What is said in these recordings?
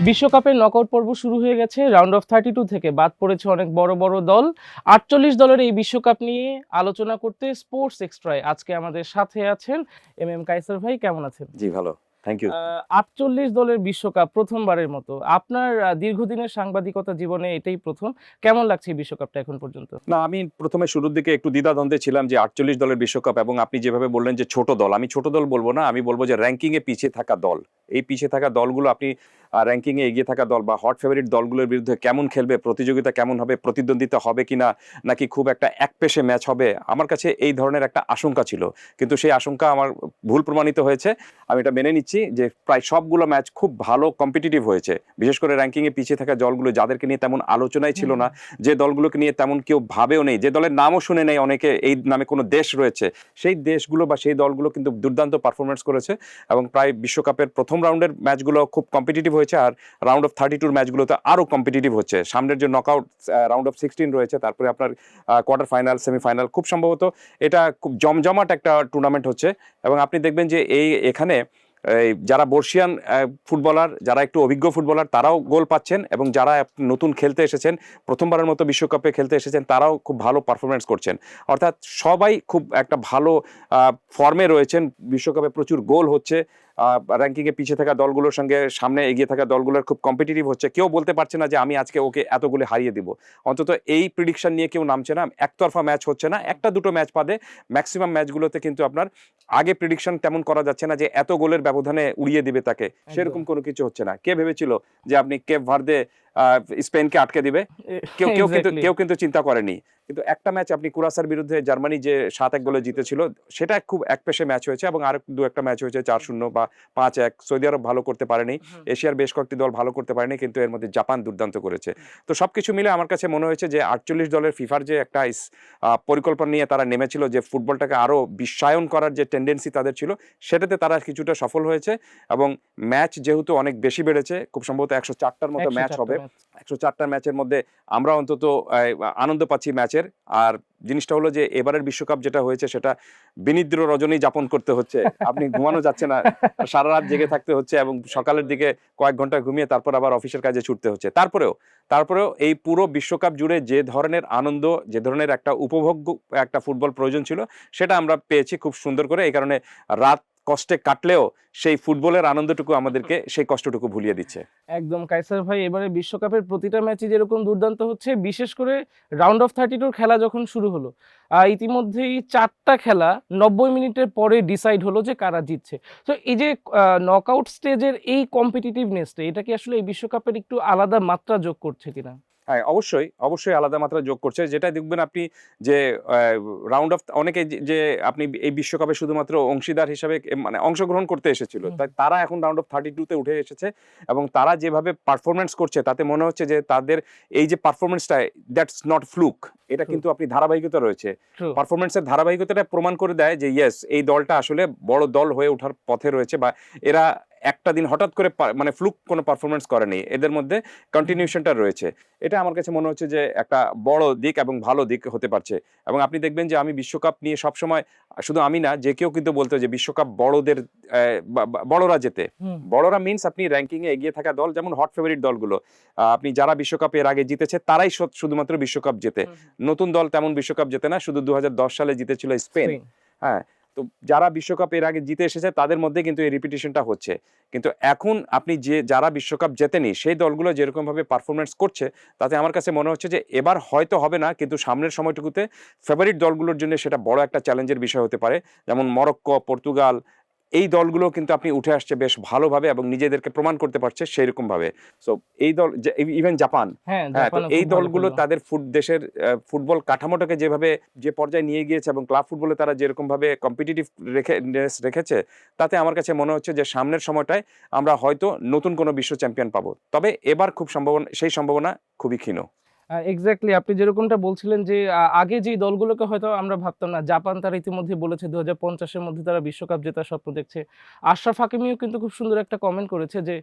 বিশ্বকাপের নকআউট পর্ব শুরু হয়ে গেছে। রাউন্ড অফ 32 থেকে বাদ পড়েছে অনেক বড় বড় দল। 48 দলের এই বিশ্বকাপ নিয়ে আলোচনা করতে স্পোর্টস এক্সট্রায় আজকে আমাদের সাথে আছেন এম কায়সার ভাই। কেমন আছেন? জি ভালো, থ্যাংক ইউ। 48 দলের বিশ্বকাপ প্রথমবারের মতো। আপনার দীর্ঘদিনের সাংবাদিকতা জীবনে এটাই প্রথম। কেমন লাগছে এই বিশ্বকাপটা এখন পর্যন্ত? না, আমি প্রথমে শুরুর দিকে একটু দ্বিধাদ্বন্দ্বে ছিলাম যে 48 দলের বিশ্বকাপ, এবং আপনি যেভাবে বললেন যে ছোট দল, আমি ছোট দল বলবো না, আমি বলবো যে র্যাঙ্কিং এ পিছিয়ে থাকা দল। এই পিছিয়ে থাকা দলগুলো আপনি র্যাঙ্কিং এ এগিয়ে থাকা দল বা হট ফেভারিট দলগুলোর বিরুদ্ধে কেমন খেলবে, প্রতিযোগিতা কেমন হবে, প্রতিদ্বন্দ্বিতা হবে কিনা, নাকি খুব একটা একপেশে ম্যাচ হবে, আমার কাছে এই ধরনের একটা আশঙ্কা ছিল। কিন্তু সেই আশঙ্কা আমার ভুল প্রমাণিত হয়েছে। আমি এটা মেনে নিচ্ছি যে প্রায় সবগুলো ম্যাচ খুব ভালো কম্পিটিটিভ হয়েছে। বিশেষ করে র্যাঙ্কিং এ পিছিয়ে থাকা দলগুলো, যাদেরকে নিয়ে তেমন আলোচনাই ছিল না, যে দলগুলোকে নিয়ে তেমন কেউ ভাবেও নেই, যে দলের নামও শুনে নেই অনেকে, এই নামে কোনো দেশ রয়েছে, সেই দেশগুলো বা সেই দলগুলো কিন্তু দুর্দান্ত পারফরমেন্স করেছে। এবং প্রায় বিশ্বকাপের প্রথম রাউন্ডের ম্যাচগুলো খুব কম্পিটিটিভ হয়েছে, আর রাউন্ড অফ 32 ম্যাচগুলোতে আরও কম্পিটিটিভ হচ্ছে। সামনের যে নকআউট রাউন্ড অফ 16 রয়েছে, তারপরে আপনার কোয়ার্টার ফাইনাল, সেমিফাইনাল, খুব সম্ভবত এটা খুব জমজমাট একটা টুর্নামেন্ট হচ্ছে। এবং আপনি দেখবেন যে এখানে যারা বর্ষিয়ান ফুটবলার, যারা একটু অভিজ্ঞ ফুটবলার, তারাও গোল পাচ্ছেন, এবং যারা নতুন খেলতে এসেছেন, প্রথমবারের মতো বিশ্বকাপে খেলতে এসেছেন, তারাও খুব ভালো পারফরমেন্স করছেন। অর্থাৎ সবাই খুব একটা ভালো ফর্মে রয়েছেন। বিশ্বকাপে প্রচুর গোল হচ্ছে, র্যাঙ্কিংয়ে পিছিয়ে থাকা দলগুলোর সঙ্গে সামনে এগিয়ে থাকা দলগুলোর খুব কম্পিটিটিভ হচ্ছে। কেউ বলতে পারছে না যে আমি আজকে ওকে এতগুলো হারিয়ে দিব। অন্তত এই প্রিডিকশন নিয়ে কেউ নামছে না। একতরফা ম্যাচ হচ্ছে না, একটা দুটো ম্যাচ বাদে ম্যাক্সিমাম ম্যাচগুলোতে কিন্তু আপনার আগে প্রিডিকশন তেমন করা যাচ্ছে না যে এত গোলের ব্যবধানে উড়িয়ে দিবে তাকে, সেরকম কোনো কিছু হচ্ছে না। কে ভেবেছিল যে আপনি কেপ ভার্দে স্পেনকে আটকে দিবে? কেউ কিন্তু চিন্তা করেনি। কিন্তু একটা ম্যাচ আপনি কুরাসার বিরুদ্ধে জার্মানি যে 7-1 গোলে জিতেছিল, সেটা খুব একপেশে ম্যাচ হয়েছে, এবং আর দু একটা ম্যাচ হয়েছে 4-0 বা 5-1। সৌদি আরব ভালো করতে পারেনি, এশিয়ার বেশ কয়েকটি দল ভালো করতে পারেনি, কিন্তু এর মধ্যে জাপান দুর্দান্ত করেছে। তো সবকিছু মিলে আমার কাছে মনে হয়েছে যে 48 দলের ফিফার যে একটা পরিকল্পনা নিয়ে তারা নেমেছিল, যে ফুটবলটাকে আরো বিশ্বায়ন করার যে টেন্ডেন্সি তাদের ছিল, সেটাতে তারা কিছুটা সফল হয়েছে। এবং ম্যাচ যেহেতু অনেক বেশি বেড়েছে, খুব সম্ভবত 104টার মতো ম্যাচ হবে। 104টা ম্যাচের মধ্যে আমরা অন্তত আনন্দ পাচ্ছি ম্যাচের। আর জিনিসটা হলো যে এবারের বিশ্বকাপ যেটা হয়েছে, সেটা বিনিদ্র রজনী যাপন করতে হচ্ছে। আপনি ঘুমানো যাচ্ছে না, সারা রাত জেগে থাকতে হচ্ছে, এবং সকালের দিকে কয়েক ঘন্টা ঘুমিয়ে তারপর আবার অফিসের কাজে ছুটতে হচ্ছে। তারপরেও এই পুরো বিশ্বকাপ জুড়ে যে ধরনের আনন্দ, যে ধরনের একটা উপভোগ্য একটা ফুটবল প্রয়োজন ছিল, সেটা আমরা পেয়েছি খুব সুন্দর করে। এই কারণে রাত কষ্টে কাটলেও সেই ফুটবলের আনন্দটুকু আমাদেরকে সেই কষ্টটুকু ভুলিয়ে দিচ্ছে। একদম কায়সার ভাই, এবারে বিশ্বকাপের প্রতিটা ম্যাচই যেরকম দুর্দান্ত হচ্ছে, বিশেষ করে রাউন্ড অফ 32 খেলা যখন শুরু হলো, ইতিমধ্যেই 4টা খেলা 90 মিনিটের পরে ডিসাইড হলো যে কারা জিতছে। তো এই যে নকআউট স্টেজের এই কম্পিটিটিভনেসটা, এটা কি আসলে এই বিশ্বকাপের একটু আলাদা মাত্রা যোগ করছে কিনা? হ্যাঁ, অবশ্যই আলাদা মাত্রা যোগ করছে। যেটা দেখবেন আপনি যে রাউন্ড অফ অনেকে যে আপনি এই বিশ্বকাপে শুধুমাত্র অংশীদার হিসাবে মানে অংশগ্রহণ করতে এসেছিল, তাই তারা এখন রাউন্ড অফ 32 তে উঠে এসেছে, এবং তারা যেভাবে পারফরমেন্স করছে, তাতে মনে হচ্ছে যে তাদের এই যে পারফরমেন্সটা, দ্যাটস নট ফ্লুক, এটা কিন্তু আপনি ধারাবাহিকতা রয়েছে। পারফরমেন্সের ধারাবাহিকতাটা প্রমাণ করে দেয় যে ইয়েস, এই দলটা আসলে বড় দল হয়ে ওঠার পথে রয়েছে, বা এরা একটা দিন হঠাৎ করে মানে ফ্লুক কোনো পারফরমেন্স করেনি, এদের মধ্যে কন্টিনিউশনটা রয়েছে। এটা আমার কাছে মনে হচ্ছে যে একটা বড় দিক এবং ভালো দিক হতে পারছে। এবং আপনি দেখবেন যে আমি বিশ্বকাপ নিয়ে সবসময়, শুধু আমি না, যে কেউ কিন্তু বলতো যে বিশ্বকাপ বড়দের, বড়রা জেতে। বড়রা মিনস আপনি র্যাঙ্কিং এ এগিয়ে থাকা দল, যেমন হট ফেভারিট দলগুলো, আপনি যারা বিশ্বকাপ এর আগে জিতেছে তারাই শুধুমাত্র বিশ্বকাপ জেতে। নতুন দল তেমন বিশ্বকাপ জেতে না, শুধু 2010 সালে জিতেছিল স্পেন। হ্যাঁ, তো যারা বিশ্বকাপ এর আগে জিতে এসেছে তাদের মধ্যে কিন্তু এই রিপিটিশনটা হচ্ছে। কিন্তু এখন আপনি যারা বিশ্বকাপ জেতেনি, সেই দলগুলো যেরকম ভাবে পারফরমেন্স করছে, তাতে আমার কাছে মনে হচ্ছে যে এবার হয়তো হবে না, কিন্তু সামনের সময়টুকুতে ফেভারিট দলগুলোর জন্য সেটা বড় একটা চ্যালেঞ্জের বিষয় হতে পারে। যেমন মরক্কো, পর্তুগাল, এই দলগুলো কিন্তু আপনি উঠে আসছে বেশ ভালোভাবে এবং নিজেদেরকে প্রমাণ করতে পারছে সেইরকম ভাবে। সো এই দল, ইভেন জাপান, হ্যাঁ, তো এই দলগুলো তাদের দেশের ফুটবল কাঠামোটাকে যেভাবে যে পর্যায়ে নিয়ে গিয়েছে, এবং ক্লাব ফুটবলে তারা যেরকম ভাবে কম্পিটিটিভ রেখেছে, তাতে আমার কাছে মনে হচ্ছে যে সামনের সময়টায় আমরা হয়তো নতুন কোনো বিশ্ব চ্যাম্পিয়ন পাবো। তবে এবার সেই সম্ভাবনা খুবই ক্ষীণ। এক্স্যাক্টলি আপনি যেরকমটা বলছিলেন যে আগে যেই দলগুলোকে হয়তো আমরা ভাবতাম না, জাপান তারা ইতিমধ্যে বলেছে 2050-এর মধ্যে তারা বিশ্বকাপ জেতার স্বপ্ন দেখছে। আশরাফ হাকিমিও কিন্তু খুব সুন্দর একটা কমেন্ট করেছে যে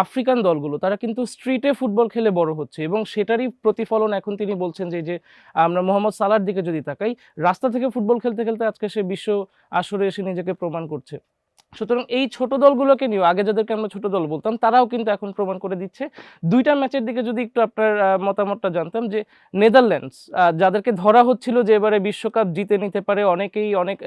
আফ্রিকান দলগুলো তারা কিন্তু স্ট্রিটে ফুটবল খেলে বড় হচ্ছে, এবং সেটারই প্রতিফলন এখন তিনি বলছেন যে আমরা মোহাম্মদ সালাহর দিকে যদি তাকাই, রাস্তা থেকে ফুটবল খেলতে খেলতে আজকে সে বিশ্ব আসরে এসে নিজেকে প্রমাণ করছে। সুতরাং এই ছোট দলগুলোকে নিয়েও আগে যাদেরকে আমরা ছোট দল বলতাম তারাও কিন্তু এখন প্রমাণ করে দিচ্ছে। ২ টা ম্যাচের দিকে যদি একটু আপনার মতামতটা জানতাম যে নেদারল্যান্ডস যাদেরকে ধরা হচ্ছিল যে এবারে বিশ্বকাপ জিতে নিতে পারে, অনেকেই অনেক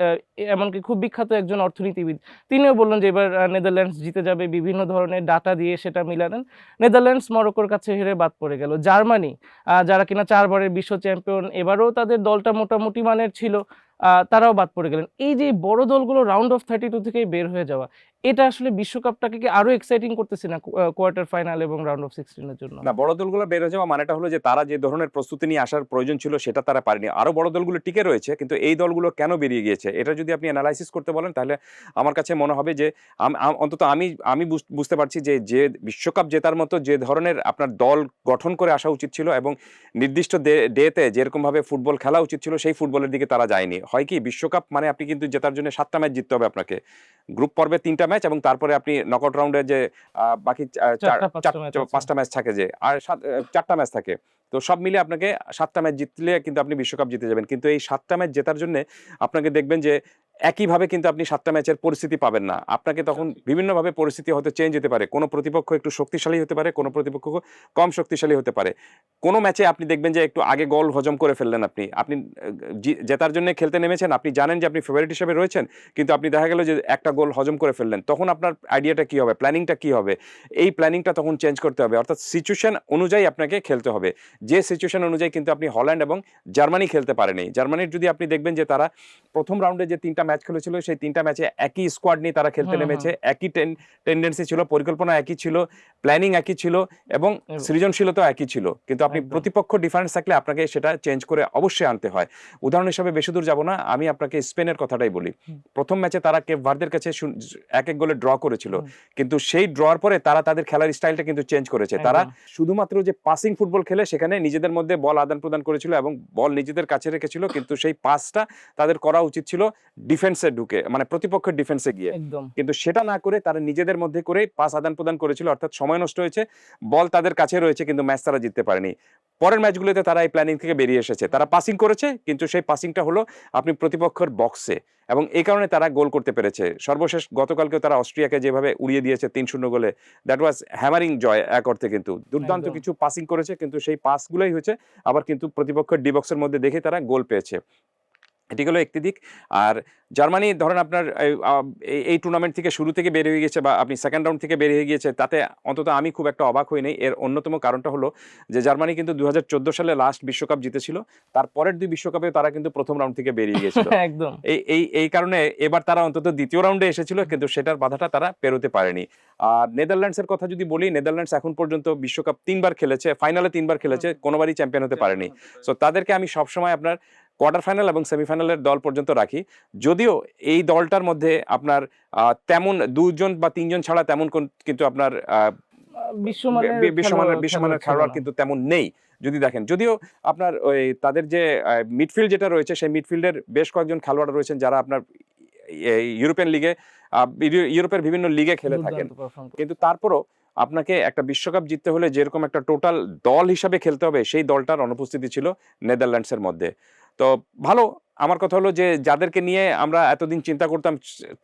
এমনকি খুব বিখ্যাত একজন অর্থনীতিবিদ তিনিও বললেন যে এবার নেদারল্যান্ডস জিতে যাবে, বিভিন্ন ধরনের ডাটা দিয়ে সেটা মিলালেন। নেদারল্যান্ডস মরক্কোর কাছে হেরে বাদ পড়ে গেল। জার্মানি যারা কিনা ৪ বারের বিশ্ব চ্যাম্পিয়ন, এবারেও তাদের দলটা মোটামুটি মানের ছিল, তারাও বাদ পড়ে গেলেন। এই যে বড় দলগুলো রাউন্ড অফ 32 থেকেই বের হয়ে যাওয়া, এটা আসলে বিশ্বকাপটাকে কি আরো এক্সাইটিং করতেছে না কোয়ার্টার ফাইনাল এবং রাউন্ড অফ 16 এর জন্য? না, বড় দলগুলো বের হয়ে যাওয়া মানেটা হলো যে তারা যে ধরনের প্রস্তুতি নিয়ে আসার প্রয়োজন ছিল সেটা তারা পারেনি। আরো বড় দলগুলো টিকে রয়েছে, কিন্তু এই দলগুলো কেন বেরিয়ে গিয়েছে এটা যদি আপনি অ্যানালাইসিস করতে বলেন তাহলে আমার কাছে মনে হবে যে অন্তত আমি বুঝতে পারছি যে যে বিশ্বকাপ জেতার মতো যে ধরনের আপনার দল গঠন করে আসা উচিত ছিল এবং নির্দিষ্ট ডেতে যেরকম ভাবে ফুটবল খেলা উচিত ছিল সেই ফুটবলের দিকে তারা যায়নি। হয় কি, বিশ্বকাপ মানে আপনি কিন্তু জেতার জন্য 7টা ম্যাচ জিততে হবে আপনাকে, গ্রুপ পর্বে 3টা ম্যাচ এবং তারপরে আপনি নকআউট রাউন্ডে যে বাকি 5টা ম্যাচ থাকে, যে আর 4টা ম্যাচ থাকে, তো সব মিলে আপনাকে 7টা ম্যাচ জিতলে কিন্তু আপনি বিশ্বকাপ জিতে যাবেন। কিন্তু এই 7টা ম্যাচ জেতার জন্য আপনাকে দেখবেন যে একইভাবে কিন্তু আপনি 7টা ম্যাচের পরিস্থিতি পাবেন না। আপনাকে তখন বিভিন্নভাবে পরিস্থিতি হয়তো চেঞ্জ হতে পারে। কোনো প্রতিপক্ষ একটু শক্তিশালী হতে পারে, কোনো প্রতিপক্ষ কম শক্তিশালী হতে পারে। কোনো ম্যাচে আপনি দেখবেন যে একটু আগে গোল হজম করে ফেললেন আপনি। আপনি জেতার জন্য খেলতে নেমেছেন, আপনি জানেন যে আপনি ফেভারিট হিসেবে রয়েছেন, কিন্তু আপনি দেখা গেল যে একটা গোল হজম করে ফেললেন। তখন আপনার আইডিয়াটা কি হবে, প্ল্যানিংটা কি হবে? এই প্ল্যানিংটা তখন চেঞ্জ করতে হবে। অর্থাৎ সিচুয়েশন অনুযায়ী আপনাকে খেলতে হবে। যে সিচুয়েশন অনুযায়ী কিন্তু আপনি হল্যান্ড এবং জার্মানি খেলতে পারেনি। জার্মানির যদি আপনি দেখবেন যে তারা প্রথম রাউন্ডে যে 3টা ম্যাচ খেলেছিল সেই 3টা ম্যাচে একই স্কোয়াড নিয়ে তারা খেলতে নেমেছে, একই টেন্ডেন্সি ছিল, পরিকল্পনা একই ছিল, প্ল্যানিং একই ছিল এবং সৃজনশীলতা একই ছিল। কিন্তু আপনি প্রতিপক্ষ ডিফারেন্স থাকলে আপনাকে সেটা চেঞ্জ করে অবশ্যই আনতে হয়। উদাহরণ হিসেবে বেশি দূর যাব না, আমি আপনাকে স্পেনের কথাটাই বলি। প্রথম ম্যাচে তারা কেপ ভার্দের কাছে 1-1 গোলে ড্র করেছিল, কিন্তু সেই ড্রর পরে তারা তাদের খেলার স্টাইলটা কিন্তু চেঞ্জ করেছে। তারা শুধুমাত্র যে পাসিং ফুটবল খেলে সেখানে নিজেদের মধ্যে বল আদান প্রদান করেছিল এবং বল নিজেদের কাছে রেখেছিল, কিন্তু সেই পাসটা তাদের করা উচিত ছিল ডিফেন্সে ঢুকে, মানে প্রতিপক্ষের ডিফেন্সে গিয়ে, কিন্তু সেটা না করে তারা নিজেদের মধ্যে করে পাস আদান প্রদান করেছিল। অর্থাৎ সময় নষ্ট হয়েছে, বল তাদের কাছে রয়েছে কিন্তু ম্যাচ তারা জিততে পারেনি। পরের ম্যাচগুলোতে তারা এই প্ল্যানিং থেকে বেরিয়ে এসেছে, তারা পাসিং করেছে কিন্তু সেই পাসিংটা হলো আপনি প্রতিপক্ষের বক্সে, এবং এই কারণে তারা গোল করতে পেরেছে। সর্বশেষ গতকালকে তারা অস্ট্রিয়াকে যেভাবে উড়িয়ে দিয়েছে 3-0 গোলে, দ্যাট ওয়াজ হ্যামারিং জয় এক অর্থে। কিন্তু দুর্দান্ত কিছু পাসিং করেছে, কিন্তু সেই পাসগুলোই হয়েছে আবার কিন্তু প্রতিপক্ষের ডি বক্সের মধ্যে দেখে তারা গোল পেয়েছে। এটি হলো একটি দিক। আর জার্মানি ধরেন আপনার এই টুর্নামেন্ট থেকে শুরু থেকে বের হয়ে গিয়েছে বা আপনি সেকেন্ড রাউন্ড থেকে বের হয়ে গিয়েছে, তাতে অন্তত আমি খুব একটা অবাক হই নাই। এর অন্যতম কারণটা হলো যে জার্মানি কিন্তু 2014 সালে লাস্ট বিশ্বকাপ জিতেছিল, তার পরের 2 বিশ্বকাপে তারা কিন্তু প্রথম রাউন্ড থেকে বেরিয়ে গিয়েছিল। একদম এই কারণে এবার তারা অন্তত দ্বিতীয় রাউন্ডে এসেছিল, কিন্তু সেটার বাধাটা তারা পেরোতে পারেনি। আর নেদারল্যান্ডসের কথা যদি বলি, নেদারল্যান্ডস এখন পর্যন্ত বিশ্বকাপ 3বার খেলেছে, ফাইনালে 3বার খেলেছে, কোনোবারই চ্যাম্পিয়ন হতে পারেনি। সো তাদেরকে আমি সবসময় আপনার কোয়ার্টার ফাইনাল এবং সেমিফাইনালের দল পর্যন্ত রাখি। যদিও এই দলটার মধ্যে আপনার তেমন 2জন বা 3জন ছাড়া তেমন কিন্তু আপনার বিশ্বমানের খেলোয়াড় কিন্তু তেমন নেই যদি দেখেন। যদিও আপনার ওই তাদের যে মিডফিল্ড যেটা রয়েছে, সেই মিডফিল্ডের বেশ কয়েকজন খেলোয়াড় রয়েছেন যারা আপনার ইউরোপিয়ান লিগে, ইউরোপের বিভিন্ন লিগে খেলে থাকেন, কিন্তু তারপরও আপনাকে একটা বিশ্বকাপ জিততে হলে যেরকম একটা টোটাল দল হিসাবে খেলতে হবে, সেই দলটার অনুপস্থিতি ছিল নেদারল্যান্ডসের মধ্যে। তো ভালো, আমার কথা হলো যে যাদেরকে নিয়ে আমরা এতদিন চিন্তা করতাম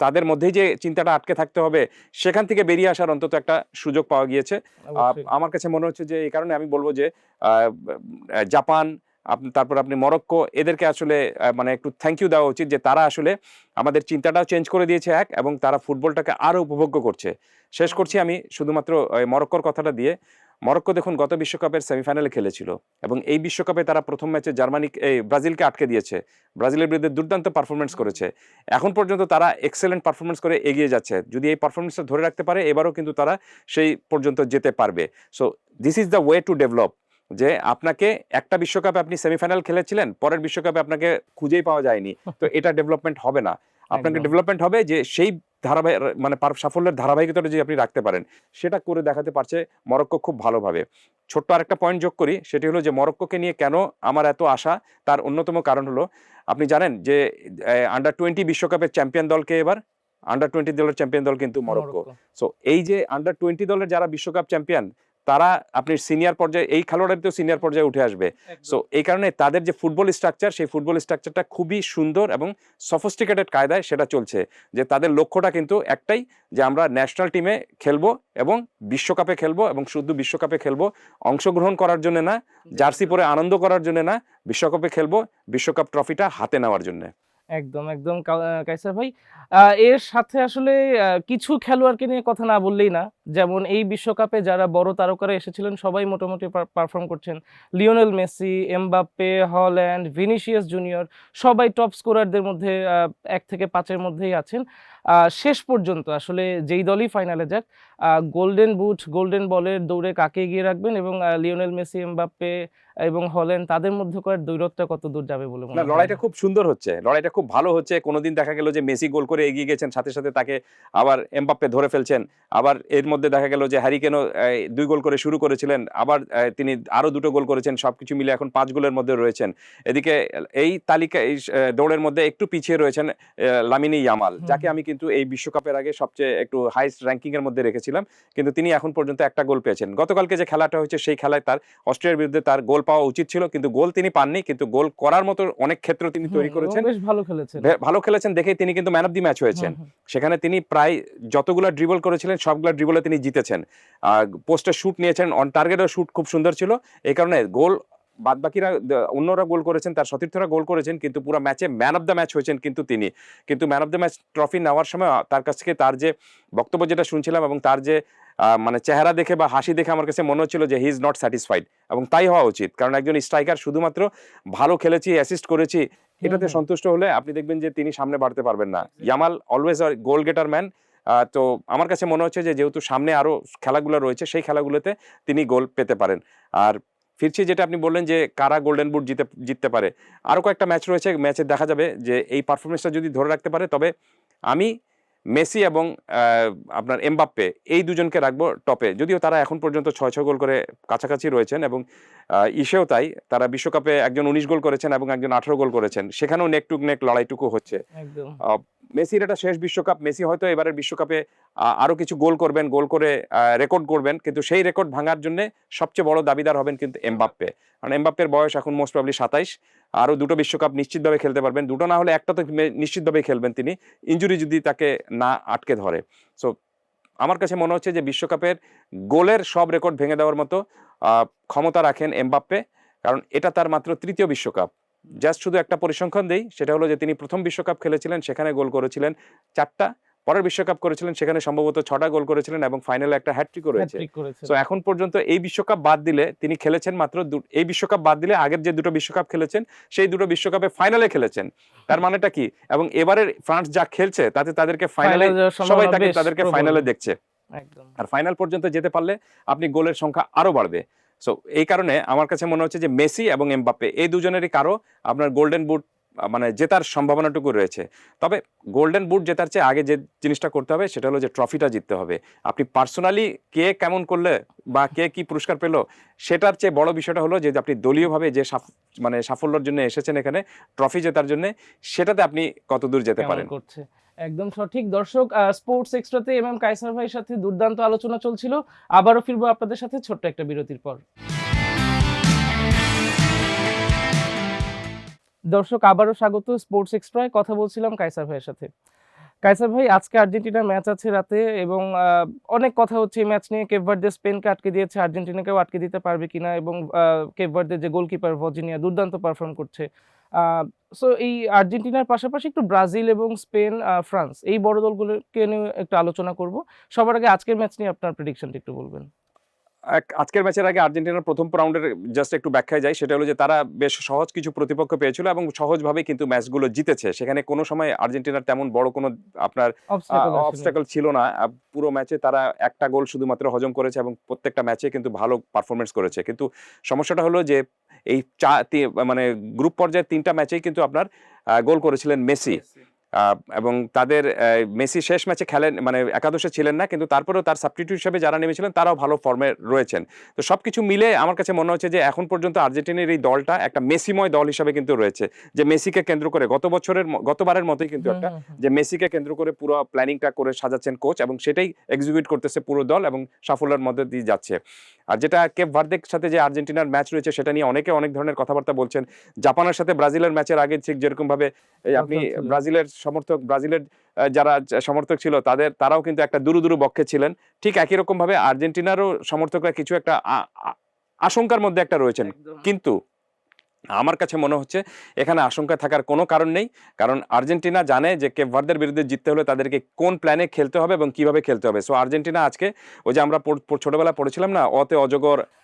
তাদের মধ্যেই যে চিন্তাটা আটকে থাকতে হবে, সেখান থেকে বেরিয়ে আসার অন্তত একটা সুযোগ পাওয়া গিয়েছে। আমার কাছে মনে হচ্ছে যে এই কারণে আমি বলবো যে জাপান, তারপর আপনি মরক্কো, এদেরকে আসলে মানে একটু থ্যাংক ইউ দেওয়া উচিত যে তারা আসলে আমাদের চিন্তাটাও চেঞ্জ করে দিয়েছে এবং তারা ফুটবলটাকে আরো উপভোগ্য করছে। শেষ করছি আমি শুধুমাত্র মরক্কোর কথাটা দিয়ে। মরক্কো দেখুন গত বিশ্বকাপের সেমিফাইনালে খেলেছিল এবং এই বিশ্বকাপে তারা প্রথম ম্যাচে ব্রাজিলকে আটকে দিয়েছে, ব্রাজিলের বিরুদ্ধে দুর্দান্ত পারফরমেন্স করেছে। এখন পর্যন্ত তারা এক্সেলেন্ট পারফরমেন্স করে এগিয়ে যাচ্ছে। যদি এই পারফরমেন্সটা ধরে রাখতে পারে, এবারও কিন্তু তারা সেই পর্যন্ত যেতে পারবে। So this is the way to develop, যে আপনাকে একটা বিশ্বকাপে আপনি সেমিফাইনাল খেলেছিলেন, পরের বিশ্বকাপে আপনাকে খুঁজেই পাওয়া যায়নি, তো এটা ডেভেলপমেন্ট হবে না। আপনাকে ডেভেলপমেন্ট হবে যে সেই ধারাবাহিক মানে সাফল্যের ধারাবাহিকতাটা যদি আপনি রাখতে পারেন, সেটা করে দেখাতে পারছে মরক্কো খুব ভালোভাবে। ছোট্ট আরেকটা পয়েন্ট যোগ করি, সেটি হলো যে মরক্কোকে নিয়ে কেন আমার এত আশা, তার অন্যতম কারণ হলো আপনি জানেন যে আন্ডার-20 বিশ্বকাপের চ্যাম্পিয়ন দলকে, এবার আন্ডার-20 দলের চ্যাম্পিয়ন দল কিন্তু মরক্কো। সো এই যে আন্ডার-20 দলের যারা বিশ্বকাপ চ্যাম্পিয়ন, তারা আপনি সিনিয়র পর্যায়ে, এই খেলোয়াড়দের তো সিনিয়র পর্যায়ে উঠে আসবে। সো এই কারণে তাদের যে ফুটবল স্ট্রাকচার, সেই ফুটবল স্ট্রাকচারটা খুবই সুন্দর এবং সফিস্টিকেটেড কায়দায় সেটা চলছে, যে তাদের লক্ষ্যটা কিন্তু একটাই, যে আমরা ন্যাশনাল টিমে খেলবো এবং বিশ্বকাপে খেলবো, এবং শুধু বিশ্বকাপে খেলবো অংশগ্রহণ করার জন্য না, জার্সি পরে আনন্দ করার জন্য না, বিশ্বকাপে খেলবো বিশ্বকাপ ট্রফিটা হাতে নেওয়ার জন্য। একদম, একদম কায়সার ভাই। এর সাথে আসলে কিছু খেলোয়াড়কে নিয়ে কথা না বললেই না। যেমন এই বিশ্বকাপে যারা বড় তারকারা এসেছিলেন সবাই মোটামুটি পারফর্ম করছেন। Lionel Messi, Mbappe, Haaland, Vinicius Junior সবাই টপ স্কোরারদের মধ্যে ১ থেকে ৫ এর মধ্যেই আছেন। শেষ পর্যন্ত আসলে যেই দলই ফাইনালে যাক, গোল্ডেন বুট, গোল্ডেন বলের দৌড়ে কাকে এগিয়ে রাখবেন, এবং লিওনেল মেসি, এমবাপ্পে এবং হল্যান্ড তাদের মধ্যকার দ্বৈরথটা কতদূর যাবে বলে মনে না, হয়? লড়াইটা খুব সুন্দর হচ্ছে, লড়াইটা খুব ভালো হচ্ছে। কোনোদিন দেখা গেল যে মেসি গোল করে এগিয়ে গেছেন, সাথে সাথে তাকে আবার এমবাপ্পে ধরে ফেলছেন। আবার এর মধ্যে দেখা গেল যে হ্যারি কেনও ২ গোল করে শুরু করেছিলেন, আবার তিনি আরো ২টো গোল করেছেন, সবকিছু মিলে এখন ৫ গোলের মধ্যে রয়েছেন। এদিকে এই তালিকা, এই দৌড়ের মধ্যে একটু পিছিয়ে রয়েছেন লামিনে ইয়ামাল, যাকে আমি কিন্তু এই বিশ্বকাপের আগে সবচেয়ে একটু হাইস্ট র্যাঙ্কিং এর মধ্যে রেখেছিলাম, কিন্তু তিনি এখন পর্যন্ত একটা গোল পেয়েছেন। গতকালকে যে খেলাটা হয়েছে সেই খেলায় তার অস্ট্রিয়ার বিরুদ্ধে তার গোল পাওয়া উচিত ছিল, কিন্তু গোল তিনি পাননি, কিন্তু গোল করার মতো অনেক ক্ষেত্র তিনি তৈরি করেছেন, বেশ ভালো খেলেছেন। ভালো খেলেছেন দেখেই তিনি কিন্তু ম্যান অফ দি ম্যাচ হয়েছেন। সেখানে তিনি প্রায় যতগুলো ড্রিবল করেছিলেন সবগুলো ড্রিবলে তিনি জিতেছেন। পোস্টে শুট নিয়েছেন, অন টার্গেটও শুট খুব সুন্দর ছিল। এই কারণে গোল বাদবাকিরা অন্যরা গোল করেছেন, তার সতীর্থরা গোল করেছেন, কিন্তু পুরো ম্যাচে ম্যান অফ দ্য ম্যাচ হয়েছেন কিন্তু তিনি। কিন্তু man of the match trophy নেওয়ার সময় তার কাছ থেকে তার যে বক্তব্য যেটা শুনছিলাম, এবং তার যে মানে চেহারা দেখে বা হাসি দেখে আমার কাছে মনে হচ্ছিল যে হি ইজ নট স্যাটিসফাইড, এবং তাই হওয়া উচিত। কারণ একজন স্ট্রাইকার শুধুমাত্র ভালো খেলেছি, অ্যাসিস্ট করেছি এটাতে সন্তুষ্ট হলে আপনি দেখবেন যে তিনি সামনে বাড়তে পারবেন না। ইয়ামাল অলওয়েজ গোল গেটার ম্যান। তো আমার কাছে মনে হচ্ছে যে যেহেতু সামনে আরো খেলাগুলো রয়েছে, সেই খেলাগুলোতে তিনি গোল পেতে পারেন। আর ফিরছি যেটা আপনি বললেন যে কারা গোল্ডেন বুট জিততে পারে, আরো কয়েকটা ম্যাচ রয়েছে, ম্যাচে দেখা যাবে যে এই পারফরমেন্সটা যদি ধরে রাখতে পারে, তবে আমি মেসি এবং আপনার এমবাপ্পে এই দুজনকে রাখবো টপে। যদিও তারা এখন পর্যন্ত ৬-৬ গোল করে কাছাকাছি রয়েছেন, এবং ইসেও তাই, তারা বিশ্বকাপে একজন ১৯ গোল করেছেন এবং একজন ১৮ গোল করেছেন, সেখানেও নেক টু নেক লড়াইটুকু হচ্ছে। একদম। মেসির এটা শেষ বিশ্বকাপ, মেসি হয়তো এবারের বিশ্বকাপে আরো কিছু গোল করবেন, গোল করে রেকর্ড করবেন, কিন্তু সেই রেকর্ড ভাঙার জন্য সবচেয়ে বড় দাবিদার হবেন কিন্তু এমবাপ্পে। কারণ এমবাপ্পের বয়স এখন মোস্ট প্রবাবলি ২৭, আরো ২টো বিশ্বকাপ নিশ্চিতভাবে খেলতে পারবেন, ২টো না হলে একটা তো নিশ্চিতভাবেই খেলবেন তিনি, ইনজুরি যদি তাকে না আটকে ধরে। সো আমার কাছে মনে হচ্ছে যে বিশ্বকাপের গোলের সব রেকর্ড ভেঙে দেওয়ার মতো ক্ষমতা রাখেন এমবাপ্পে, কারণ এটা তার মাত্র ৩য় বিশ্বকাপ। জাস্ট শুধু একটা পরিসংখ্যান দেই, সেটা হলো যে তিনি প্রথম বিশ্বকাপ খেলেছিলেন, সেখানে গোল করেছিলেন ৪টা, পরের বিশ্বকাপ করেছিলেন, সেখানে সম্ভবত ৬টা গোল করেছিলেন, এবং ফাইনালে একটা হ্যাটট্রিকও রয়েছে। সো এখন পর্যন্ত এই বিশ্বকাপ বাদ দিলে তিনি খেলেছেন মাত্র এই বিশ্বকাপ বাদ দিলে আগের যে ২টো বিশ্বকাপ খেলেছেন, সেই ২টো বিশ্বকাপে ফাইনালে খেলেছেন। তার মানেটা কি? এবং এবারের ফ্রান্স যা খেলছে তাতে তাদেরকে ফাইনালে, সবাই তাদেরকে ফাইনালে দেখছে। আর ফাইনাল পর্যন্ত যেতে পারলে আপনি গোলের সংখ্যা আরো বাড়বে। সো এই কারণে আমার কাছে মনে হচ্ছে যে মেসি এবং এমবাপ্পে এই দুজনেরই কারো আপনার গোল্ডেন বুট মানে জেতার সম্ভাবনাটুকু রয়েছে। তবে গোল্ডেন বুট জেতার চেয়ে আগে যে জিনিসটা করতে হবে সেটা হলো যে ট্রফিটা জিততে হবে। আপনি পার্সোনালি কে কেমন করলে বা কে কি পুরস্কার পেল, সেটার চেয়ে বড় বিষয়টা হলো যে আপনি দলীয়ভাবে যে মানে সাফল্যের জন্য এসেছেন এখানে ট্রফি জেতার জন্য, সেটাতে আপনি কতদূর যেতে পারেন। একদম সঠিক। দর্শক, স্পোর্টস এক্সট্রাতে কায়সার ভাইয়ের সাথে দুর্দান্ত আলোচনা চলছিল। আবারও ফিরবো আপনাদের সাথে ছোট্ট একটা বিরতির পর। দর্শক, আবারও স্বাগত স্পোর্টস এক্সট্রায়। কথা বলছিলাম কায়সার ভাইয়ের সাথে। কায়সার ভাই, আজকে আর্জেন্টিনার ম্যাচ আছে রাতে, এবং অনেক কথা হচ্ছে এই ম্যাচ নিয়ে। কেপ ভার্দে স্পেনকে আটকে দিয়েছে, আর্জেন্টিনাকেও আটকে দিতে পারবে কিনা, এবং কেপ ভার্দের যে গোলকিপার ভর্জিনিয়া দুর্দান্ত পারফর্ম করছে। সো এই আর্জেন্টিনার পাশাপাশি একটু ব্রাজিল এবং স্পেন, ফ্রান্স, এই বড় দলগুলোকে নিয়ে একটু আলোচনা করব। সবার আগে আজকের ম্যাচ নিয়ে আপনার প্রেডিকশনটা একটু বলবেন। আজকের ম্যাচের আগে আর্জেন্টিনার প্রথম রাউন্ডের জাস্ট একটু ব্যাখ্যায় যাই, সেটা হলো যে তারা বেশ সহজ কিছু প্রতিপক্ষ পেয়েছিল এবং সহজভাবেই কিন্তু ম্যাচগুলো জিতেছে। সেখানে কোনো সময় আর্জেন্টিনার তেমন বড় কোনো আপনার অবস্টাকল ছিল না। পুরো ম্যাচে তারা একটা গোল শুধুমাত্র হজম করেছে এবং প্রত্যেকটা ম্যাচে কিন্তু ভালো পারফরমেন্স করেছে। কিন্তু সমস্যাটা হলো যে এই মানে গ্রুপ পর্যায়ে 3টা ম্যাচেই কিন্তু আপনার গোল করেছিলেন মেসি, এবং তাদের মেসি শেষ ম্যাচে খেলেন, মানে একাদশে ছিলেন না, কিন্তু তারপরেও তার সাবস্টিটিউট হিসেবে যারা নেমেছিলেন তারাও ভালো ফর্মে রয়েছেন। তো সবকিছু মিলে আমার কাছে মনে হচ্ছে যে এখন পর্যন্ত আর্জেন্টিনার এই দলটা একটা মেসিময় দল হিসেবে কিন্তু রয়েছে, যে মেসিকে কেন্দ্র করে গতবারের মতোই কিন্তু একটা, যে মেসিকে কেন্দ্র করে পুরো প্ল্যানিংটা করে সাজাচ্ছেন কোচ, এবং সেটাই এক্সিকিউট করতেছে পুরো দল এবং সাফল্যের মধ্যে দিয়ে যাচ্ছে। আর যেটা কেপ ভার্দের সাথে যে আর্জেন্টিনার ম্যাচ রয়েছে সেটা নিয়ে অনেকে অনেক ধরনের কথাবার্তা বলছেন। জাপানের সাথে ব্রাজিলের ম্যাচের আগে ঠিক যেরকম ভাবে এই আপনি কথা ছিল। ব্রাজিলের যারা সমর্থক ছিল তারাও কিন্তু একটা দুরু বক্ষে ছিলেন, ঠিক একই রকম ভাবে আর্জেন্টিনারও সমর্থকরা কিছু একটা আশঙ্কার মধ্যে একটা রয়েছেন। একদম। কিন্তু আমার কাছে মনে হচ্ছে এখানে আশঙ্কা থাকার কোনো কারণ নেই, কারণ আর্জেন্টিনা জানে যে কেপ ভার্দের বিরুদ্ধে জিততে হলে তাদেরকে কোন প্ল্যানে খেলতে হবে এবং কিভাবে খেলতে হবে। সো আর্জেন্টিনা আজকে ওই যে আমরা ছোটবেলা পড়েছিলাম না, অতে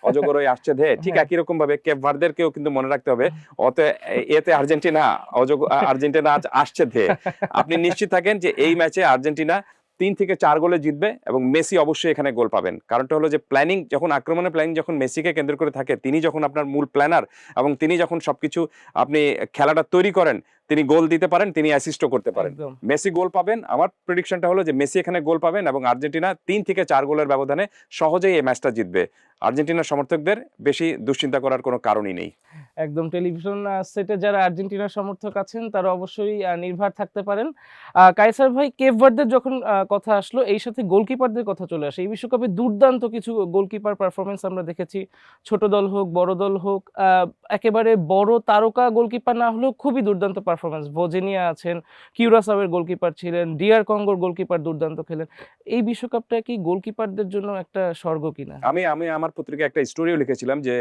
অজগরই আসছে ধেয়ে, ঠিক হ্যাঁ। একই রকম ভাবে কেপ ভার্দেরকেও কিন্তু মনে রাখতে হবে অতে এতে আর্জেন্টিনা আজ আসছে ধেয়ে। আপনি নিশ্চিত থাকেন যে এই ম্যাচে আর্জেন্টিনা 3 থেকে 4 গোলে জিতবে এবং মেসি অবশ্যই এখানে গোল পাবেন। কারণটা হলো যে প্ল্যানিং যখন আক্রমণের প্ল্যানিং যখন মেসিকে কেন্দ্র করে থাকে, তিনি যখন আপনার মূল প্ল্যানার এবং তিনি যখন সবকিছু আপনি খেলাটা তৈরি করেন, তিনি গোল দিতে পারেন, তিনি অ্যাসিস্টও করতে পারেন। একদম। মেসি গোল পাবেন, আমার প্রেডিকশনটা হলো যে মেসি এখানে গোল পাবেন এবং আর্জেন্টিনা 3 থেকে 4 গোলের ব্যবধানে সহজেই এই ম্যাচটা জিতবে। আর্জেন্টিনার সমর্থকদের বেশি দুশ্চিন্তা করার কোনো কারণই নেই। একদম টেলিভিশন সেটে যারা আর্জেন্টিনার সমর্থক আছেন তারা অবশ্যই নির্ভর থাকতে পারেন। কায়সার ভাই, কেপ ভার্দের যখন কথা আসলো, এই সাথে গোলকিপারদের কথা চলে আসে। এই বিশ্বকাপে দুর্দান্ত কিছু গোলকিপার পারফরম্যান্স আমরা দেখেছি। ছোট দল হোক, বড় দল হোক, একেবারে বড় তারকা গোলকিপার না হলেও খুবই দুর্দান্ত পারফরম্যান্স। ভোজেনিয়া আছেন, কিউরাসাওয়ের গোলকিপার ছিলেন, ডিআর কঙ্গোর গোলকিপার দুর্দান্ত খেলেন। এই বিশ্বকাপটা কি গোলকিপারদের জন্য একটা স্বর্গ কিনা? আমি আমি আমার পত্রিকায় একটা স্টোরিও লিখেছিলাম যে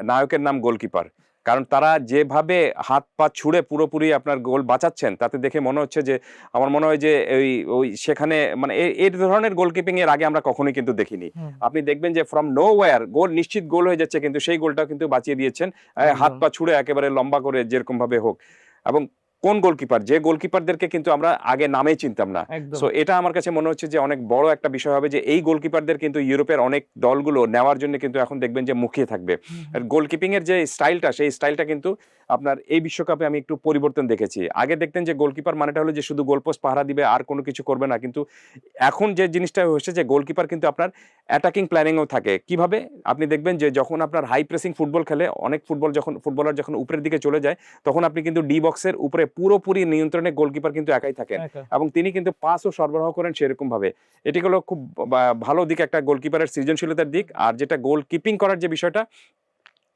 নায়কের নাম গোলকিপার, কারণ তারা যেভাবে হাত পা ছুড়ে পুরোপুরি আপনার গোল বাঁচাচ্ছেন তাতে দেখে মনে হচ্ছে যে, আমার মনে হয় যে ওই ওই সেখানে মানে এই ধরনের গোলকিপিং এর আগে আমরা কখনোই কিন্তু দেখিনি। হুম, আপনি দেখবেন যে ফ্রম নো ওয়্যার গোল নিশ্চিত গোল হয়ে যাচ্ছে, কিন্তু সেই গোলটাও কিন্তু বাঁচিয়ে দিয়েছেন হাত একদম। পা ছুড়ে একেবারে লম্বা করে যেরকম ভাবে হোক। এবং কোন গোলকিপার, যে গোলকিপারদেরকে কিন্তু আমরা আগে নামেই চিনতাম না। একদম। সো এটা আমার কাছে মনে হচ্ছে যে অনেক বড় একটা বিষয় হবে যে এই গোলকিপারদের কিন্তু ইউরোপের অনেক দলগুলো নেওয়ার জন্য কিন্তু এখন দেখবেন যে মুখিয়ে থাকবে। হুম, আর হুম। গোলকিপিং এর যে স্টাইলটা, সেই স্টাইলটা কিন্তু আপনার এই বিশ্বকাপে আমি একটু পরিবর্তন দেখেছি। আগে দেখতেন যে গোলকিপার মানেটা হলো যে শুধু গোলপোস্ট পাহারা দিবে আর কোনো কিছু করবে না, কিন্তু এখন যে জিনিসটা হচ্ছে যে গোলকিপার কিন্তু আপনার অ্যাটাকিং প্ল্যানিংও থাকে। কিভাবে? আপনি দেখবেন যে যখন আপনার হাই প্রেসিং ফুটবল খেলে, অনেক ফুটবলার যখন উপরের দিকে চলে যায়, তখন আপনি কিন্তু ডি বক্সের উপরে পুরোপুরি নিয়ন্ত্রণে গোলকিপার কিন্তু একাই থাকেন একা। এবং তিনি কিন্তু পাসও সরবরাহ করেন সেরকম ভাবে। এটি হলো খুব ভালো দিক, একটা গোলকিপারের সৃজনশীলতার দিক। আর যেটা গোল কিপিং করার যে বিষয়টা,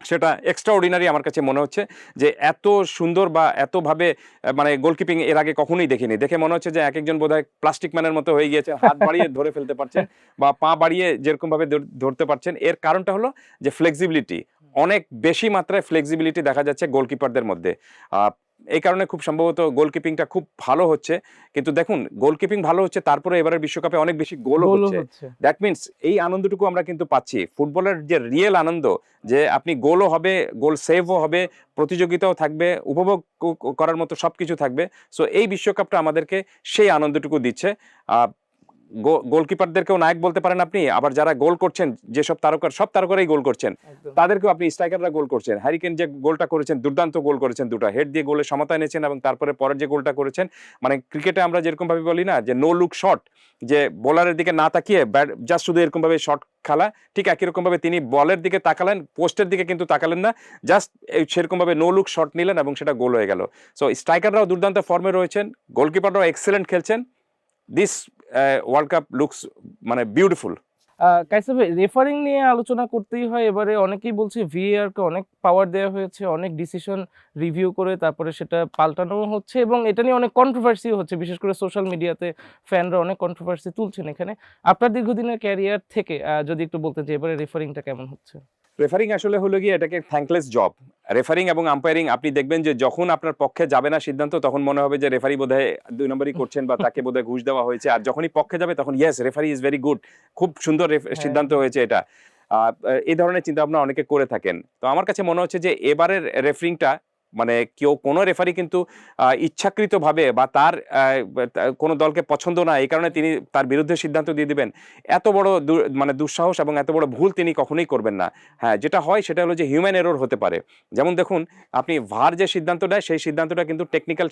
সেটা এক্সট্রা অর্ডিনারি আমার কাছে মনে হচ্ছে যে এত সুন্দর বা এতভাবে মানে গোলকিপিং এর আগে কখনোই দেখিনি। দেখে মনে হচ্ছে যে একেকজন বোধহয় প্লাস্টিক ম্যানের মতো হয়ে গিয়েছে, হাত বাড়িয়ে ধরে ফেলতে পারছেন বা পা বাড়িয়ে যেরকম ভাবে ধরতে পারছেন। এর কারণটা হলো যে ফ্লেক্সিবিলিটি, অনেক বেশি মাত্রায় ফ্লেক্সিবিলিটি দেখা যাচ্ছে গোলকিপারদের মধ্যে। এই কারণে খুব সম্ভবত গোলকিপিংটা খুব ভালো হচ্ছে। কিন্তু দেখুন, গোলকিপিং ভালো হচ্ছে, তারপরে এবারের বিশ্বকাপে অনেক বেশি গোলও গোলও হচ্ছে। হচ্ছে। দ্যাট মিনস এই আনন্দটুকু আমরা কিন্তু পাচ্ছি। ফুটবলের যে রিয়েল আনন্দ, যে আপনি গোলও হবে, গোল সেভও হবে, প্রতিযোগিতাও থাকবে, উপভোগ করার মতো সবকিছু থাকবে। সো এই বিশ্বকাপটা আমাদেরকে সেই আনন্দটুকু দিচ্ছে। গোলকিপারদেরকেও নায়ক বলতে পারেন আপনি, আবার যারা গোল করছেন, যেসব সব তারকারাই গোল করছেন, একদম। তাদেরকেও আপনি স্ট্রাইকাররা গোল করছেন। হ্যারি কেন যে গোলটা করেছেন, দুর্দান্ত গোল করেছেন, দুটো হেড দিয়ে গোলে সমতা এনেছেন এবং তারপরে পরের যে গোলটা করেছেন, মানে ক্রিকেটে আমরা যেরকম ভাবে বলি না যে নো লুক শট, যে বোলারের দিকে না তাকিয়ে জাস্ট শুধু এরকম ভাবে শট খেলা, ঠিক একই রকম ভাবে তিনি বলের দিকে তাকালেন, পোস্টের দিকে কিন্তু তাকালেন না, জাস্ট সেরকম ভাবে নো লুক শট নিলেন এবং সেটা গোল হয়ে গেল। সো স্ট্রাইকাররাও দুর্দান্ত ফর্মে রয়েছেন, গোলকিপাররাও এক্সেলেন্ট খেলছেন। দিস ওয়ার্ল্ড কাপ লুকস মানে বিউটিফুল। কাইসার ভাই, রেফারিং নিয়ে আলোচনা করতেই হয়। এবারে অনেকেই বলছে ভিএআর কে অনেক পাওয়ার দেওয়া হয়েছে, অনেক ডিসিশন রিভিউ করে তারপরে সেটা পাল্টানো হচ্ছে এবং এটা নিয়ে অনেক কন্ট্রোভার্সি হচ্ছে, বিশেষ করে সোশ্যাল মিডিয়াতে ফ্যানরা অনেক কন্ট্রোভার্সি তুলছেন এখানে। আপনার দীর্ঘদিনের ক্যারিয়ার থেকে যদি একটু বলতেন যে এবারে রেফারিংটা কেমন হচ্ছে? রেফারিং আসলে হলো গিয়ে এটাকে থ্যাঙ্কলেস জব। রেফারিং এবং আম্পায়ারিং, আপনি দেখবেন যে যখন আপনার পক্ষে যাবে না সিদ্ধান্ত, তখন মনে হবে যে রেফারি বোধহয় 2 নম্বরই করছেন বা তাকে বোধহয় ঘুষ দেওয়া হয়েছে। আর যখনই পক্ষে যাবে তখন yes, referee is very good, খুব সুন্দর হ্যাঁ, সিদ্ধান্ত হয়েছে এটা। এই ধরনের চিন্তা ভাবনা অনেকে করে থাকেন। তো আমার কাছে মনে হচ্ছে যে এবারের রেফারিংটা মানে কোনো রেফারি কিন্তু ইচ্ছাকৃতভাবে বা তার কোনো দলকে পছন্দ না এই কারণে তিনি তার বিরুদ্ধে সিদ্ধান্ত দিয়ে দিবেন, এত বড় মানে দুঃসাহস এবং এত বড় ভুল তিনি কখনোই করবেন না। হ্যাঁ, যেটা হয় সেটা হলো যে হিউম্যান এরর হতে পারে। যেমন দেখুন, আপনি ভার যে সিদ্ধান্ত নেয় সেই সিদ্ধান্তটা কিন্তু টেকনিক্যাল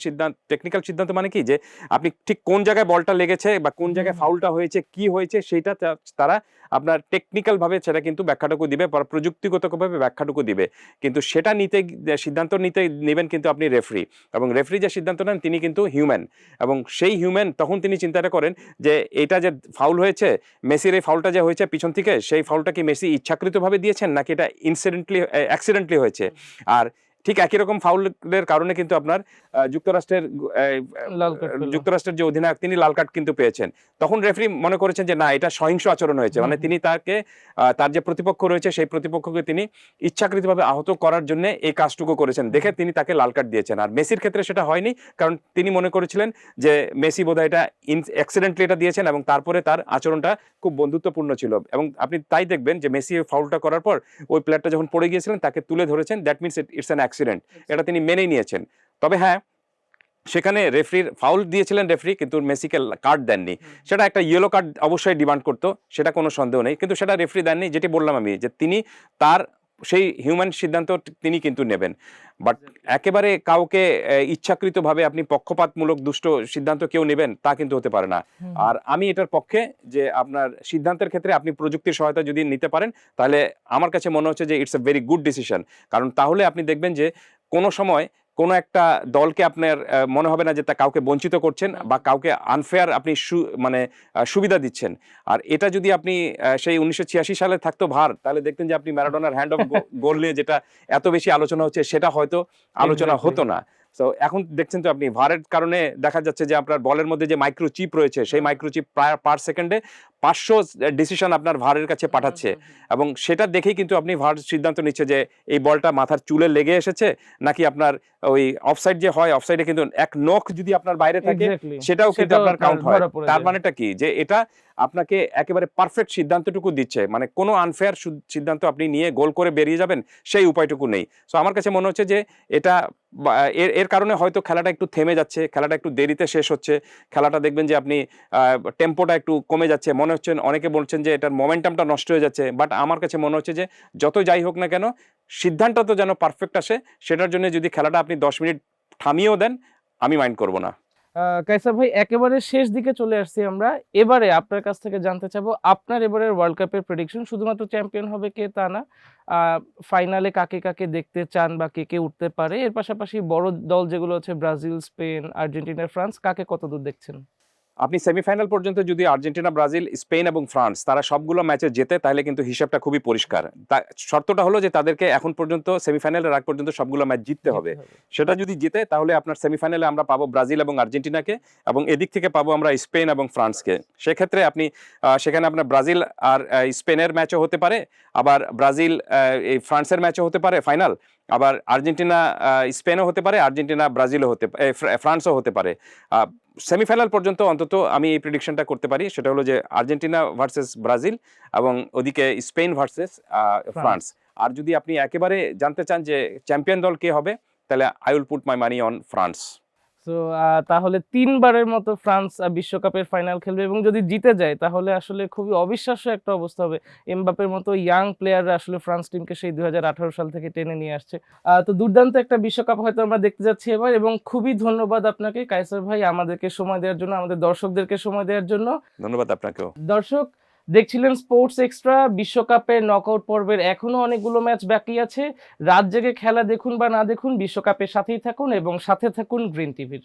সিদ্ধান্ত মানে কি, যে আপনি ঠিক কোন জায়গায় বলটা লেগেছে বা কোন জায়গায় ফাউলটা হয়েছে, কি হয়েছে, সেইটা তারা আপনার টেকনিক্যাল ভাবে সেটা কিন্তু ব্যাখ্যাটুকু দিবে বা প্রযুক্তিগতভাবে ব্যাখ্যাটুকু দিবে, কিন্তু সেটা সিদ্ধান্ত নিতে নেবেন কিন্তু আপনি রেফারি, এবং রেফারি যে সিদ্ধান্ত নেন তিনি কিন্তু হিউম্যান, এবং সেই হিউম্যান তখন তিনি চিন্তাটা করেন যে এটা যে ফাউল হয়েছে, মেসির এই ফাউলটা যে হয়েছে পিছন থেকে, সেই ফাউলটা কি মেসি ইচ্ছাকৃতভাবে দিয়েছেন নাকি এটা অ্যাক্সিডেন্টলি হয়েছে। আর ঠিক একই রকম ফাউলের কারণে কিন্তু আপনার যুক্তরাষ্ট্রের লাল কার্ড পেল। যুক্তরাষ্ট্রের যে অধিনায়ক তিনি লাল কার্ড কিন্তু পেয়েছেন। তখন রেফারি মনে করেছেন যে না, এটা সহিংস আচরণ হয়েছে, মানে তিনি তাকে তার যে প্রতিপক্ষ রয়েছে সেই প্রতিপক্ষকে তিনি ইচ্ছাকৃতভাবে আহত করার জন্য এই কাজটুকু করেছেন দেখে তিনি তাকে লাল কার্ড দিয়েছেন। আর মেসির ক্ষেত্রে সেটা হয়নি, কারণ তিনি মনে করেছিলেন যে মেসি বোধহয় এটা অ্যাক্সিডেন্টলি এটা দিয়েছেন, এবং তারপরে তার আচরণটা খুব বন্ধুত্বপূর্ণ ছিল। এবং আপনি তাই দেখবেন যে মেসি ফাউলটা করার পর ওই প্লেয়ারটা যখন পড়ে গিয়েছিলেন তাকে তুলে ধরেছেন, that means it's an accident, এটা তিনি মেনেই নিয়েছেন। তবে হ্যাঁ, সেখানে রেফারির ফাউল দিয়েছিলেন রেফারি, কিন্তু মেসিকে কার্ড দেননি। সেটা একটা ইয়েলো কার্ড অবশ্যই ডিমান্ড করতো, সেটা কোনো সন্দেহ নেই, কিন্তু সেটা রেফারি দেননি। যেটি বললাম আমি, যে তিনি তার সেই হিউম্যান সিদ্ধান্ত তিনি কিন্তু নেবেন, বাট একেবারে কাউকে ইচ্ছাকৃতভাবে আপনি পক্ষপাতমূলক দুষ্ট সিদ্ধান্ত কেউ নেবেন তা কিন্তু হতে পারে না। আর আমি এটার পক্ষে যে আপনার সিদ্ধান্তের ক্ষেত্রে আপনি প্রযুক্তির সহায়তা যদি নিতে পারেন, তাহলে আমার কাছে মনে হচ্ছে যে it's a very good decision. কারণ তাহলে আপনি দেখবেন যে কোনো সময় কোনো একটা দলকে আপনার মনে হবে না যে তা কাউকে বঞ্চিত করছেন বা কাউকে আনফেয়ার আপনি সুবিধা দিচ্ছেন। আর এটা যদি আপনি সেই 1986 সালে থাকতো ভার, তাহলে দেখতেন যে আপনি ম্যারাডোনার হ্যান্ড অফ গোল নিয়ে যেটা এত বেশি আলোচনা হচ্ছে সেটা হয়তো আলোচনা হতো না। তো এখন দেখছেন তো আপনি ভারের কারণে দেখা যাচ্ছে যে আপনার বলের মধ্যে যে মাইক্রোচিপ রয়েছে, সেই মাইক্রোচিপ প্রায় পার সেকেন্ডে 500 ডিসিশন আপনার ভারের কাছে পাঠাচ্ছে, এবং সেটা দেখেই কিন্তু আপনি ভার সিদ্ধান্ত নিচ্ছে যে এই বলটা মাথার চুলে লেগে এসেছে নাকি আপনার ওই অফসাইড যে হয়, অফসাইডে কিন্তু এক নখ যদি আপনার বাইরে থাকে সেটাও কিন্তু আপনার কাউন্ট হয়। তার মানেটা কি, যে এটা আপনাকে একেবারে পারফেক্ট সিদ্ধান্তটুকু দিচ্ছে, মানে কোনো আনফেয়ার সিদ্ধান্ত আপনি নিয়ে গোল করে বেরিয়ে যাবেন সেই উপায়টুকু নেই। সো আমার কাছে মনে হচ্ছে যে এটা এর কারণে হয়তো খেলাটা একটু থেমে যাচ্ছে, খেলাটা একটু দেরিতে শেষ হচ্ছে, খেলাটা দেখবেন যে আপনি টেম্পোটা একটু কমে যাচ্ছে, মনে হচ্ছে অনেকে বলছেন যে এটার মোমেন্টামটা নষ্ট হয়ে যাচ্ছে। বাট আমার কাছে মনে হচ্ছে যে যত যাই হোক না কেন, সিদ্ধান্ত তো যেন পারফেক্ট আসে, সেটার জন্য যদি খেলাটা আপনি 10 মিনিট থামিয়েও দেন, আমি মাইন্ড করব না। কায়সার ভাই, একেবারে শেষ দিকে চলে আসছি আমরা। এবারে আপনার কাছ থেকে জানতে চাবো আপনার এবারের ওয়ার্ল্ড কাপের প্রেডিকশন। শুধুমাত্র চ্যাম্পিয়ন হবে কে তা না, ফাইনালে কাকে কাকে দেখতে চান বা কে কে উঠতে পারে, এর পাশাপাশি বড় দল যেগুলো আছে ব্রাজিল, স্পেন, আর্জেন্টিনা, ফ্রান্স, কাকে কতদূর দেখছেন? আপনি সেমিফাইনাল পর্যন্ত যদি আর্জেন্টিনা, ব্রাজিল, স্পেন এবং ফ্রান্স তারা সবগুলো ম্যাচে জেতে, তাহলে কিন্তু হিসাবটা খুবই পরিষ্কার। শর্তটা হলো যে তাদেরকে এখন পর্যন্ত সেমিফাইনালের আগ পর্যন্ত সবগুলো ম্যাচ জিততে হবে। সেটা যদি জিতে, তাহলে আপনার সেমিফাইনালে আমরা পাবো ব্রাজিল এবং আর্জেন্টিনাকে, এবং এদিক থেকে পাবো আমরা স্পেন এবং ফ্রান্সকে। সেক্ষেত্রে আপনি সেখানে আপনার ব্রাজিল আর স্পেনের ম্যাচও হতে পারে, আবার ব্রাজিল এই ফ্রান্সের ম্যাচও হতে পারে ফাইনাল, আবার আর্জেন্টিনা স্পেনও হতে পারে, আর্জেন্টিনা ব্রাজিলও হতে পারে, ফ্রান্সও হতে পারে। সেমিফাইনাল পর্যন্ত অন্তত আমি এই প্রেডিকশনটা করতে পারি, সেটা হলো যে আর্জেন্টিনা ভার্সেস ব্রাজিল এবং ওদিকে স্পেন ভার্সেস ফ্রান্স। আর যদি আপনি একেবারে জানতে চান যে চ্যাম্পিয়ন দল কে হবে, তাহলে I will put my money on France. তো তাহলে 3 বারের মতো ফ্রান্স বিশ্বকাপের ফাইনাল খেলবে, এবং যদি জিতে যায় তাহলে আসলে খুবই অবিশ্বাস্য একটা অবস্থা হবে। এমবাপ্পের মতো ইয়াং প্লেয়াররা আসলে ফ্রান্স টিমকে সেই 2018 সাল থেকে টেনে নিয়ে আসছে। তো দুর্দান্ত একটা বিশ্বকাপ হয়তো আমরা দেখতে যাচ্ছি এবার, এবং খুবই ধন্যবাদ আপনাকে কায়সার ভাই আমাদেরকে সময় দেওয়ার জন্য, আমাদের দর্শকদেরকে সময় দেওয়ার জন্য। ধন্যবাদ আপনাকেও। দর্শক দেখছিলেন স্পোর্টস এক্সট্রা। বিশ্বকাপের নকআউট পর্বের এখনো অনেকগুলো ম্যাচ বাকি আছে। রাত জেগে খেলা দেখুন বা না দেখুন, বিশ্বকাপের সাথেই থাকুন এবং সাথে থাকুন গ্রিন টিভির।